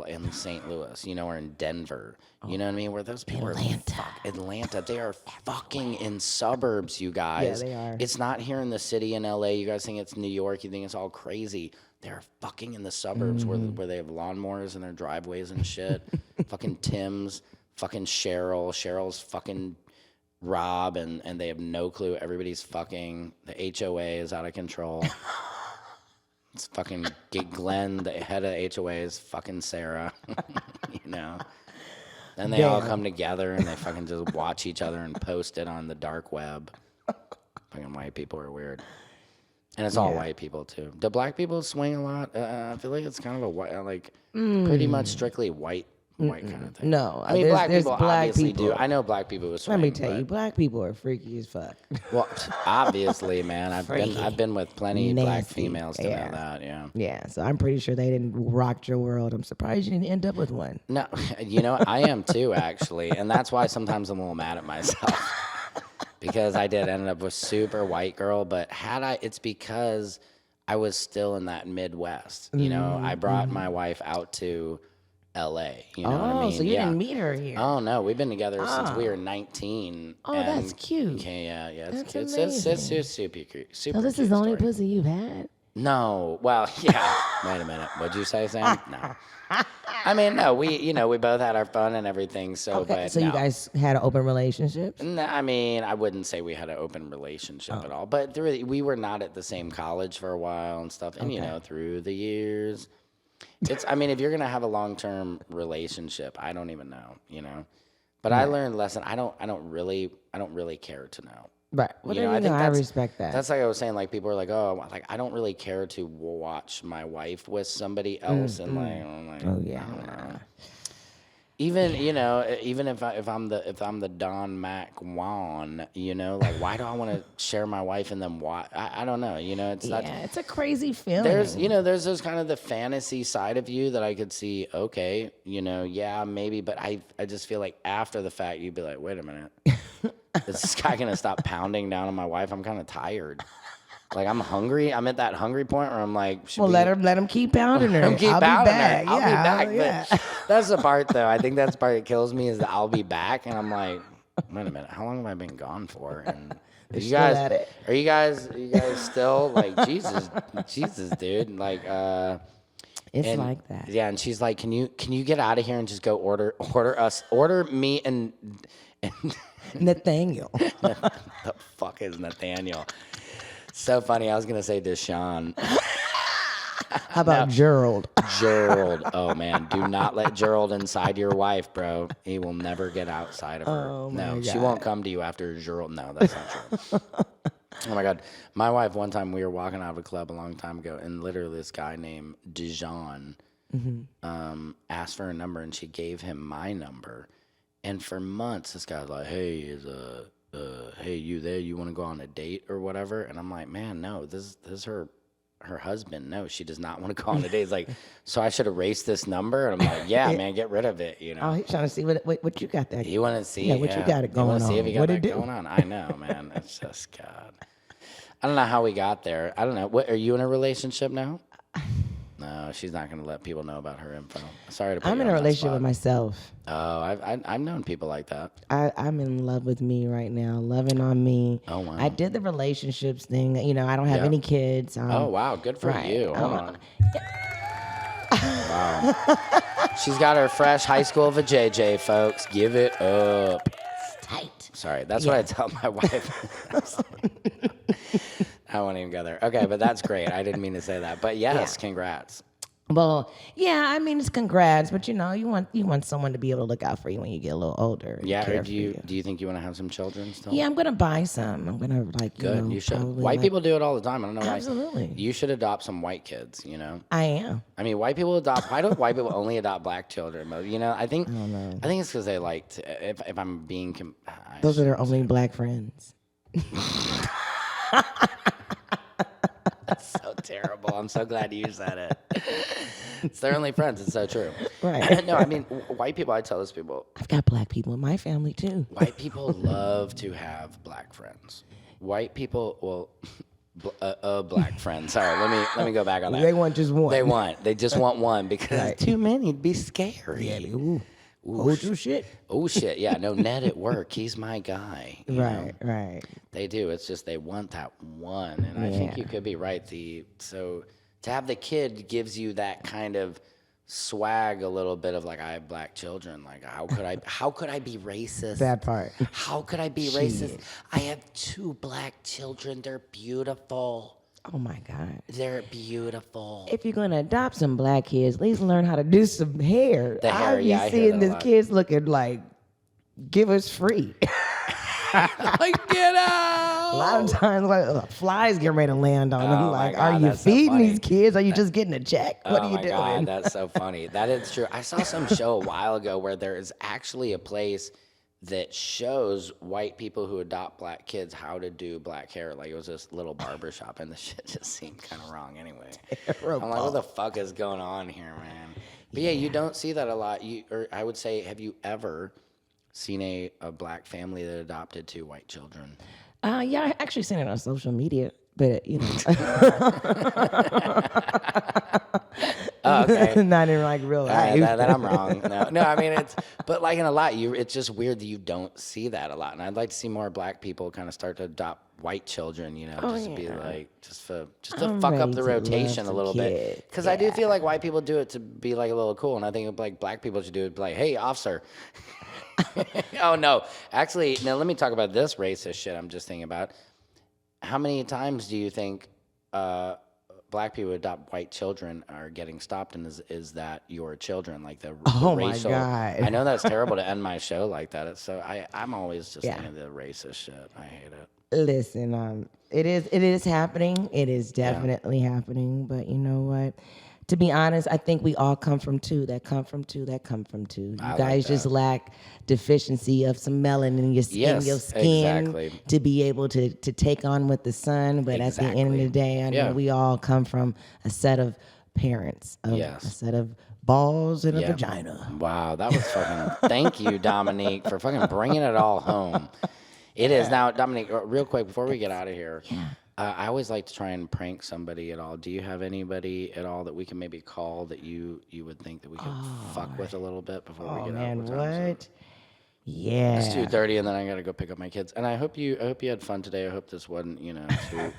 in St. Louis, or in Denver. You know what I mean? Where those people Atlanta. are Atlanta. They are fucking in suburbs, you guys. they are. It's not here in the city in LA. You guys think it's New York. You think it's all crazy. They're fucking in the suburbs where they have lawnmowers in their driveways and shit. Fucking Tim's, fucking Cheryl's fucking Rob, and they have no clue. Everybody's fucking. The HOA is out of control. It's fucking Glenn, the head of HOA is fucking Sarah. Then they all Damn. come together and they fucking just watch each other and post it on the dark web. Fucking white people are weird. And it's all white people too. Do black people swing a lot? I feel like it's kind of a white, pretty much strictly white kind of thing. No, I mean, there's- black there's people black obviously people. do. I know black people who swing. Let me tell but- you, black people are freaky as fuck. Well, obviously, man. I've been with plenty black Nasty. females to Yeah. know that. Yeah. Yeah, so I'm pretty sure they didn't rock your world. I'm surprised you didn't end up with one. No, I am too, actually. And that's why sometimes I'm a little mad at myself. Because I did end up with super white girl, but it's because I was still in that Midwest. I brought my wife out to LA. You know what I mean? So you Yeah. didn't meet her here. Oh no, we've been together since we were 19. Oh, that's cute. Okay, yeah, That's it's amazing. super cute. So this is the only pussy you've had? No, well, yeah. Wait a minute. What'd you say, Sam? No. I mean, no. We both had our fun and everything. So, Okay, but so no. you guys had an open relationship? No, I mean, I wouldn't say we had an open relationship at all. But we were not at the same college for a while and stuff. And through the years, I mean, if you're gonna have a long-term relationship, I don't even know. But I learned a lesson. I don't really care to know. Right. Well, You know, I think I that's- respect that. That's like I was saying. Like people are like, oh, like I don't really care to watch my wife with somebody else, and I'm like, Oh, yeah. I don't know. Even even if I'm the Don Mac Juan, like why do I want to share my wife and then why? I don't know. It's not. Yeah, it's a crazy feeling. There's those kind of the fantasy side of you that I could see. Okay, yeah, maybe, but I just feel like after the fact, you'd be like, wait a minute. Is this guy gonna stop pounding down on my wife? I'm kind of tired. Like I'm hungry. I'm at that hungry point where I'm like, Well, let him keep pounding her. I'll be back. I'll I'll be yeah. back. But that's the part, though. I think that's the part that kills me is that I'll be back, and I'm like, wait a minute, how long have I been gone for? And you still guys, at it. are you guys still like Jesus, dude? Like, It's and- like that. Yeah, and she's like, can you get out of here and just go order me and Nathaniel. the fuck is Nathaniel? So funny. I was gonna say Deshaun. How about Gerald? Gerald. Oh man, do not let Gerald inside your wife, bro. He will never get outside of her. Oh, no, my she God. won't come to you after Gerald. No, that's not true. Oh my God. My wife, one time we were walking out of a club a long time ago, and literally this guy named Dijon asked for her number, and she gave him my number. And for months, this guy was like, hey, hey, you there? You want to go on a date or whatever? And I'm like, man, no, this is her husband. No, she does not want to go on a date. He's like, so I should erase this number? And I'm like, yeah, man, get rid of it, you know. Oh, he's trying to see what you got there. You want to see? Yeah, what you got it going on. See if you got What that it do? going on. I know, man. It's just God. I don't know how we got there. I don't know. What, are you in a relationship now? No, she's not going to let people know about her info. Sorry to put I'm you in on a that relationship spot. with myself. Oh, I've known people like that. I'm in love with me right now, loving on me. Oh, wow. I did the relationships thing. You know, I don't have Yeah. any kids. Oh, wow. Good for right. you. Hold on. Wow. She's got her fresh high school vajayjay, folks. Give it up. It's tight. Sorry, that's what I tell my wife. I won't even go there. Okay, but that's great. I didn't mean to say that. But yes, congrats. Well, yeah, I mean it's congrats, but you know, you want someone to be able to look out for you when you get a little older. and Yeah, care or for do you think you want to have some children still? Yeah, I'm gonna buy some. I'm gonna Good, you should. probably, White people do it all the time. I don't know why. Absolutely. You should adopt some white kids, you know? I am. I mean, white people adopt. Why don't white people only adopt black children? You know, I think it's because they like to, if I'm being. Those are their only black friends. That's so terrible. I'm so glad you said it. It's their only friends. It's so true. Right. No, I mean, white people, I tell this people, I've got black people in my family too. white people love to have black friends. White people, well, black friend. Sorry, let me go back on that. They want just one. They just want one because too many would be scary. Yeah, ooh. Hold your shit. Oh shit, yeah, no, Ned at work, he's my guy. you know? Right. They do. It's just they want that one, and I think you could be right. So to have the kid gives you that kind of swag, a little bit of like, I have black children. Like, how could I be racist? That part. How could I be racist? I have 2 black children. They're beautiful. Oh my God. They're beautiful. If you're gonna adopt some black kids, at least learn how to do some hair. The hair, I be yeah, I hear seeing that a these lot. kids looking like, give us free. Like, get out! A lot of times, like flies get ready to land on them. Oh, my Like, God, are you that's so feeding funny. these kids? Are you just getting a check? What are you my doing? God, that's so funny. That is true. I saw some show a while ago where there is actually a place that shows white people who adopt black kids how to do black hair. Like, it was this little barber shop, and the shit just seemed kind of wrong anyway. I'm like, what the fuck is going on here, man? But yeah, you don't see that a lot. Or I would say, have you ever seen a black family that adopted 2 white children? Yeah, I actually seen it on social media, but you know, Oh, okay. not in like real life. That I'm wrong. No, I mean, but like in a lot, it's just weird that you don't see that a lot. And I'd like to see more black people kind of start to adopt white children, you know, just to be like, just to I'm fuck up ready the to rotation love a little some bit. kids. Because I do feel like white people do it to be like a little cool. And I think like black people should do it like, hey, officer. Oh, no. Actually, now let me talk about this racist shit I'm just thinking about. How many times do you think black people who adopt white children are getting stopped, and is that your children? Like the Oh, my racial. God. I know that's terrible to end my show like that. It's so I'm always just Yeah. thinking the racist shit. I hate it. Listen, it is happening. It is definitely happening. But you know what? To be honest, I think we all come from 2 that come from 2 that come from 2. You I like guys just that. lack deficiency of some melanin in your Yes, skin exactly. to be able to take on with the sun. But at the end of the Exactly. day, I know Yeah. we all come from a set of parents, Yes. a set of balls and a Yeah. vagina. Wow, that was fucking. Thank you, Dominique, for fucking bringing it all home. It is now, Dominique. Real quick before we get out of here. Yeah. I always like to try and prank somebody at all. Do you have anybody at all that we can maybe call that you would think that we could fuck with a little bit before we Oh get man, out? Time is it? what? Yeah. It's 2:30, and then I gotta go pick up my kids. And I hope you had fun today. I hope this wasn't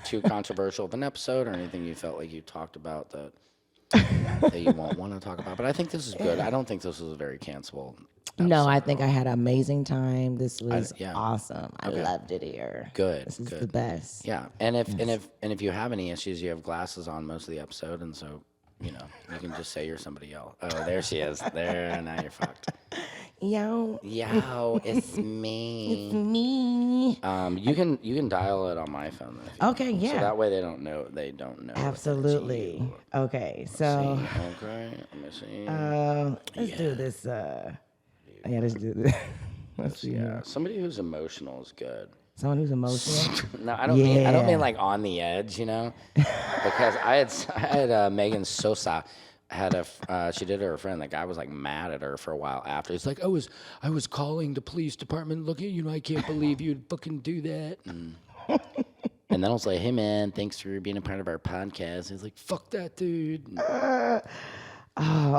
too controversial of an episode or anything you felt like you talked about that you won't want to talk about. But I think this is good. I don't think this was a very cancelable. No, I think I had an amazing time. This was yeah. awesome. I loved it here. Good, This is good. the best. Yeah, and if you have any issues, you have glasses on most of the episode, and so you can just say you're somebody else. Oh, there she is. There, now you're fucked. Yo, Yo, it's it's me. me. You can dial it on my phone then if you Okay, want. So yeah. that way they don't know that it's Absolutely. you. Okay, Let's so see. Okay, let me see. let's do Yeah. this. Yeah, let's do this. Let's see Yeah, here. somebody who's emotional is good. Someone who's emotional. No, I don't mean Yeah. like on the edge, because I had Megan Sosa had she did her friend. The guy was like mad at her for a while after. He's like, I was calling the police department, looking, I can't believe you'd fucking do that. And then I was like, hey man, thanks for being a part of our podcast. He's like, fuck that dude. Oh,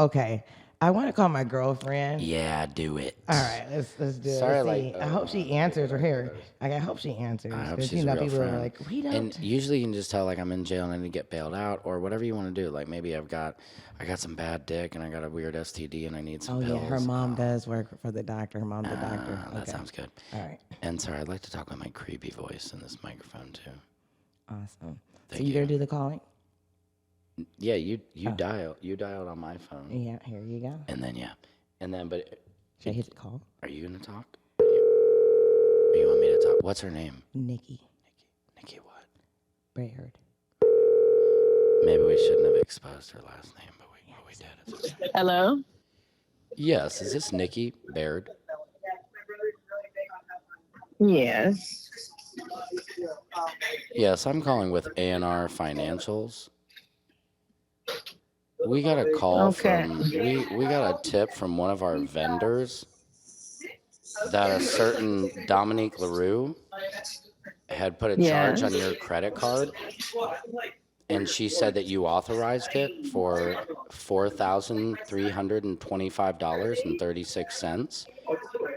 okay. I want to call my girlfriend. Yeah, do it. All right, let's do it. Sorry, Let's see. like, I hope she answers. Or here, I hope she answers. I hope Because she's a real people friend. are like, we don't. And usually you can just tell like I'm in jail and I need to get bailed out or whatever you want to do. Like maybe I got some bad dick and I got a weird STD and I need some Oh pills. yeah, her mom does work for the doctor. Her mom's a doctor. That Okay. sounds good. All right. And sorry, I'd like to talk with my creepy voice in this microphone too. Awesome. Thank So you gonna do the calling? Yeah, you dialed on my phone. Yeah. Here you go. And then but Should I hit the call? are you gonna talk? Or you want me to talk? What's her name? Nikki Nikki what? Baird. Maybe we shouldn't have exposed her last name, but we did. It's okay. Hello? Yes, is this Nikki Baird? Yes. Yes, I'm calling with A&R Financials. We got a call Okay. from we got a tip from one of our vendors that a certain Dominique LaRue had put a charge on your credit card, and she said that you authorized it for $4,325.36.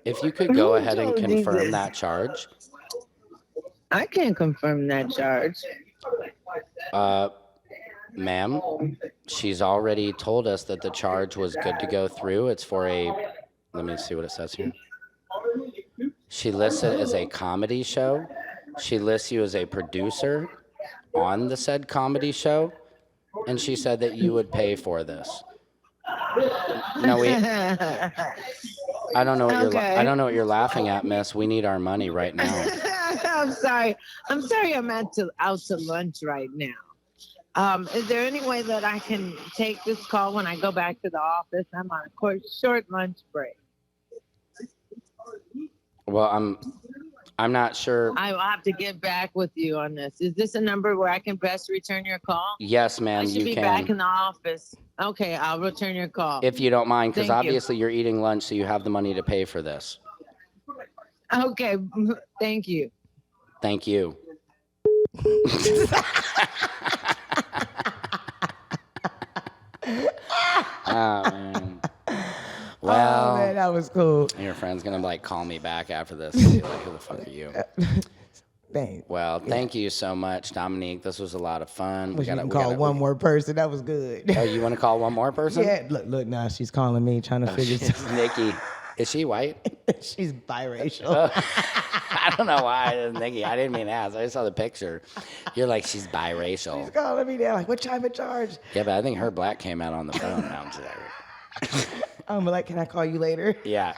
If you could go ahead and told you confirm this? that charge. I can't confirm that charge. Ma'am, she's already told us that the charge was good to go through. It's for let me see what it says here. She lists it as a comedy show. She lists you as a producer on the said comedy show. And she said that you would pay for this. No, I don't know what Okay. I don't know what you're laughing at, miss. We need our money right now. I'm sorry. I'm out to lunch right now. Is there any way that I can take this call when I go back to the office? I'm on a short lunch break. Well, I'm not sure. I will have to get back with you on this. Is this a number where I can best return your call? Yes, ma'am, I should you be can. back in the office. Okay, I'll return your call. If you don't mind, because Thank you. obviously you're eating lunch, so you have the money to pay for this. Okay, thank you. Thank you. Oh, man. Well, Oh man, that was cool. your friend's gonna like call me back after this and be like, "Who the fuck are you?" Thanks. Well, thank you so much, Dominique. This was a lot of fun. Wish you can call one more person. That was good. Oh, you want to call one more person? Yeah, look now. She's calling me, trying to figure It's Nikki. Is she white? She's biracial. I don't know why it is Nikki. I didn't mean to ask. I just saw the picture. You're like, she's biracial. She's calling me. They're like, what type of charge? Yeah, but I think her black came out on the phone. Now I'm like, can I call you later? yeah.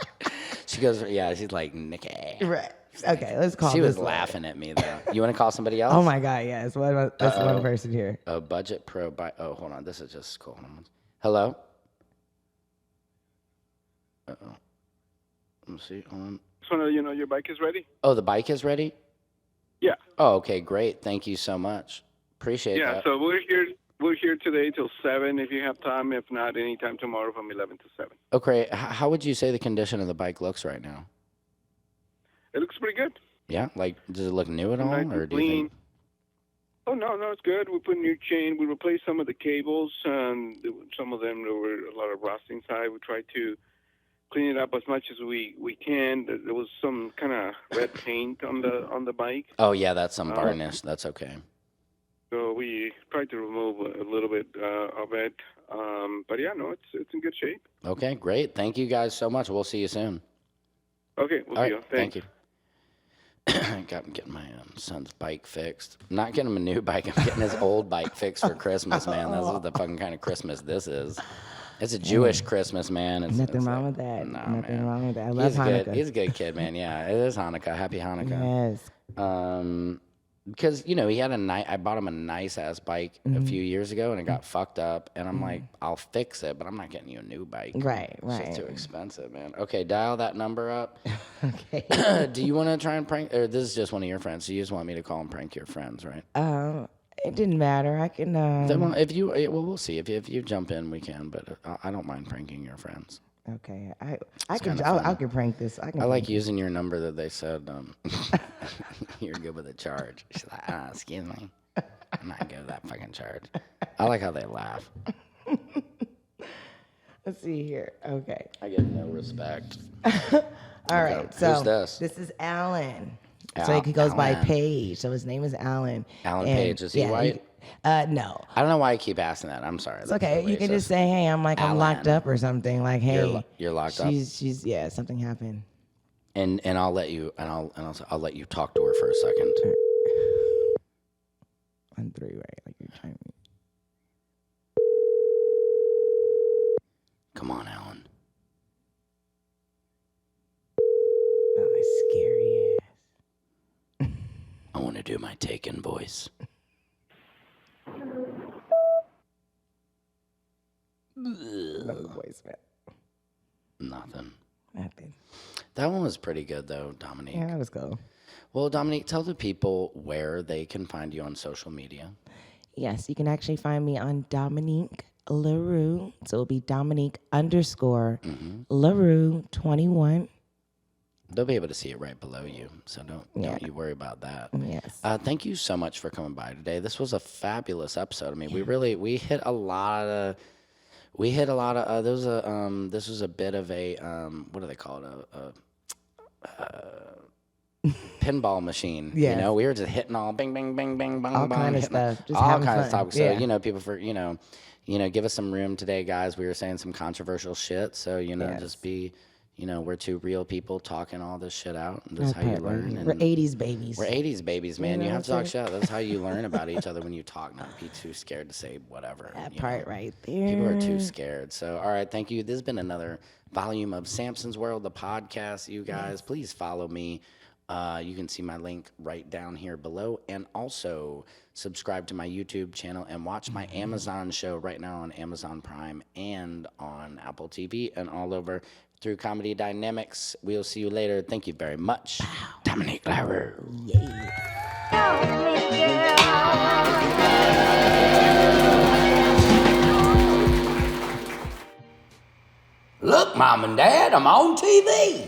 She goes, yeah, she's like, Nikki. Right. Okay, let's call She this was one. laughing at me, though. You want to call somebody else? Oh my God, yes. That's one person here. A budget pro. Oh, hold on. This is just cool. Hello? Uh-oh. Let me see. Hold on. So your bike is ready? Oh, the bike is ready? Yeah. Oh, okay, great. Thank you so much. Appreciate Yeah, that. so we're here today till 7 if you have time. If not, anytime tomorrow from 11 to 7. Okay, how would you say the condition of the bike looks right now? It looks pretty good. Yeah? Like, does it look new at all? Nice Or and do you clean. think? Oh, no, it's good. We put a new chain. We replaced some of the cables. Some of them, there were a lot of rust inside. We tried to clean it up as much as we can. There was some kind of red paint on the bike. Oh, yeah, that's some varnish. That's okay. So we tried to remove a little bit of it. But, yeah, no, it's in good shape. Okay, great. Thank you guys so much. We'll see you soon. Okay, we'll All see right, you. thank you. I'm getting my son's bike fixed. I'm not getting him a new bike. I'm getting his old bike fixed for Christmas, man. This is the fucking kind of Christmas this is. It's a Jewish Christmas, man. Nothing it's wrong like, with that. Nah, Nothing man. wrong with that. I love He's Hanukkah. good. He's a good kid, man. Yeah, it is Hanukkah. Happy Hanukkah. Yes. Because he had I bought him a nice ass bike a few years ago, and it got fucked up. And I'm like, I'll fix it, but I'm not getting you a new bike. Right. It's just too expensive, man. Okay, dial that number up. Okay. Do you want to try and prank? Or this is just one of your friends. So you just want me to call and prank your friends, right? It didn't matter. I can. If you, we'll see. If you jump in, we can. But I don't mind pranking your friends. Okay. I can prank this. I like using your number that they said you're good with a charge. She's like, excuse me, I'm not good with that fucking charge. I like how they laugh. Let's see here. Okay. I get no respect. All right. So who's this? This is Alan. So he goes by Paige. So his name is Alan. Alan Page. Is he white? No. I don't know why I keep asking that. I'm sorry. It's okay. You can just say, hey, I'm locked up or something. Like, hey, you're locked up. She's something happened. And I'll let you I'll let you talk to her for a second. On 3, right? Like you're trying to. Come on, Alan. Oh, scary ass. I want to do my Taken voice. No voicemail. Nothing. Nothing. That one was pretty good, though, Dominique. Yeah, let's go. Well, Dominique, tell the people where they can find you on social media. Yes, you can actually find me on Dominique LaRue. So it'll be Dominique _ LaRue 21. They'll be able to see it right below you, so don't you worry about that. Yes. Thank you so much for coming by today. This was a fabulous episode. I mean, we hit a lot of. This was a bit of a what do they call it? Pinball machine. Yes. You know, we were just hitting all bing, bing, bing, bing, bang, All bang, kind of hitting stuff. Just all having kind of fun. stuff. So Yeah. people for give us some room today, guys. We were saying some controversial shit. So Yes. just be. We're two real people talking all this shit out. And that's how you learn. We're 80s babies. We're 80s babies, man. You have to talk what I'm shit. That's how you learn about each other when you talk, not be too scared to say whatever. That part right there. People are too scared. So, all right, thank you. This has been another volume of Samson's World, the podcast. You guys, please follow me. You can see my link right down here below. And also subscribe to my YouTube channel and watch my Amazon show right now on Amazon Prime and on Apple TV and all over through Comedy Dynamics. We'll see you later. Thank you very much. Dominique Larue. Look, Mom and Dad, I'm on TV.